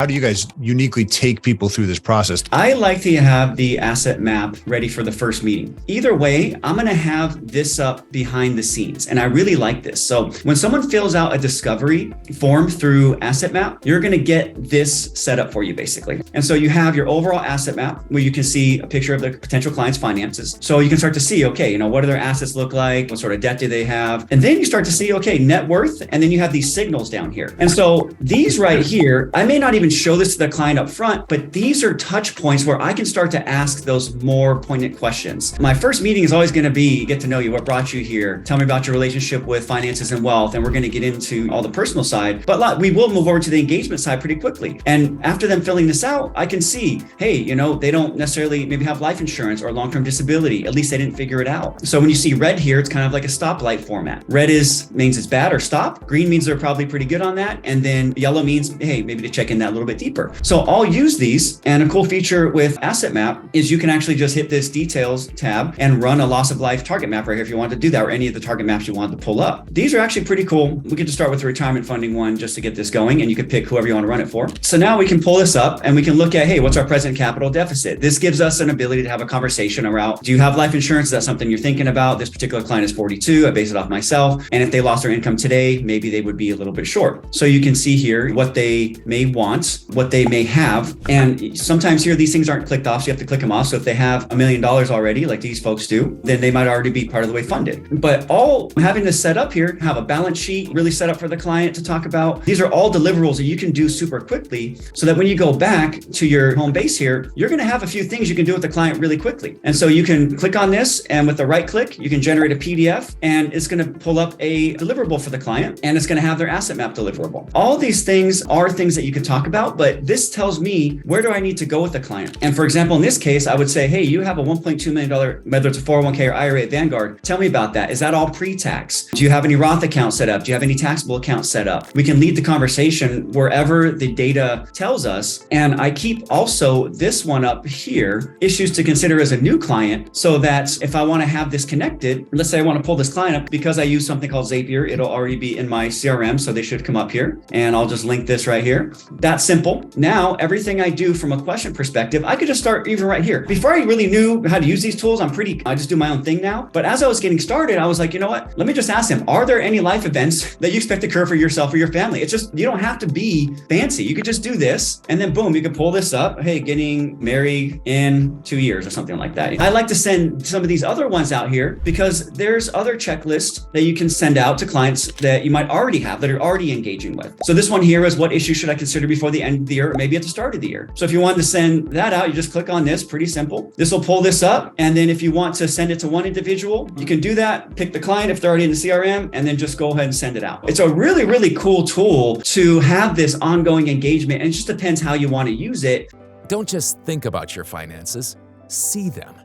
How do you guys uniquely take people through this process? I like to have the asset map ready for the first meeting. Either way, I'm going to have this up behind the scenes. And I really like this. So when someone fills out a discovery form through asset map, you're going to get this set up for you basically. And so you have your overall asset map where you can see a picture of the potential client's finances. So you can start to see, okay, what do their assets look like? What sort of debt do they have? And then you start to see, okay, net worth. And then you have these signals down here. And so these right here, I may not even show this to the client up front, but these are touch points where I can start to ask those more poignant questions. My first meeting is always going to be get to know you. What brought you here? Tell me about your relationship with finances and wealth. And we're going to get into all the personal side, but we will move over to the engagement side pretty quickly. And after them filling this out, I can see, hey, they don't necessarily maybe have life insurance or long-term disability. At least they didn't figure it out. So when you see red here, it's kind of like a stoplight format. Red means it's bad or stop. Green means they're probably pretty good on that. And then yellow means, hey, maybe to check in that a little bit deeper. So I'll use these, and a cool feature with Asset Map is you can actually just hit this details tab and run a loss of life target map right here if you want to do that, or any of the target maps you want to pull up. These are actually pretty cool. We get to start with the retirement funding one just to get this going, and you can pick whoever you want to run it for. So now we can pull this up and we can look at, hey, what's our present capital deficit? This gives us an ability to have a conversation around, do you have life insurance? Is that something you're thinking about? This particular client is 42. I base it off myself. And if they lost their income today, maybe they would be a little bit short. So you can see here what they may want, what they may have. And sometimes here, these things aren't clicked off, so you have to click them off. So if they have $1 million already, like these folks do, then they might already be part of the way funded. But all having this set up here, have a balance sheet really set up for the client to talk about. These are all deliverables that you can do super quickly so that when you go back to your home base here, you're going to have a few things you can do with the client really quickly. And so you can click on this, and with the right click, you can generate a PDF, and it's going to pull up a deliverable for the client, and it's going to have their asset map deliverable. All these things are things that you can talk about, but this tells me where do I need to go with the client? And for example, in this case, I would say, hey, you have a $1.2 million, whether it's a 401k or IRA at Vanguard. Tell me about that. Is that all pre-tax? Do you have any Roth accounts set up? Do you have any taxable accounts set up? We can lead the conversation wherever the data tells us. And I keep also this one up here, issues to consider as a new client, so that if I want to have this connected, let's say I want to pull this client up because I use something called Zapier, it'll already be in my CRM. So they should come up here, and I'll just link this right here. That's simple. Now, everything I do from a question perspective, I could just start even right here. Before I really knew how to use these tools, I just do my own thing now. But as I was getting started, I was like, you know what? Let me just ask them, are there any life events that you expect to occur for yourself or your family? It's just, you don't have to be fancy. You could just do this, and then boom, you can pull this up. Hey, getting married in 2 years or something like that. I like to send some of these other ones out here because there's other checklists that you can send out to clients that you might already have, that are already engaging with. So this one here is, what issue should I consider before the end of the year, or maybe at the start of the year? So if you wanted to send that out, you just click on this, pretty simple. This will pull this up. And then if you want to send it to one individual, you can do that, pick the client if they're already in the CRM, and then just go ahead and send it out. It's a really, really cool tool to have this ongoing engagement. And it just depends how you want to use it. Don't just think about your finances, see them.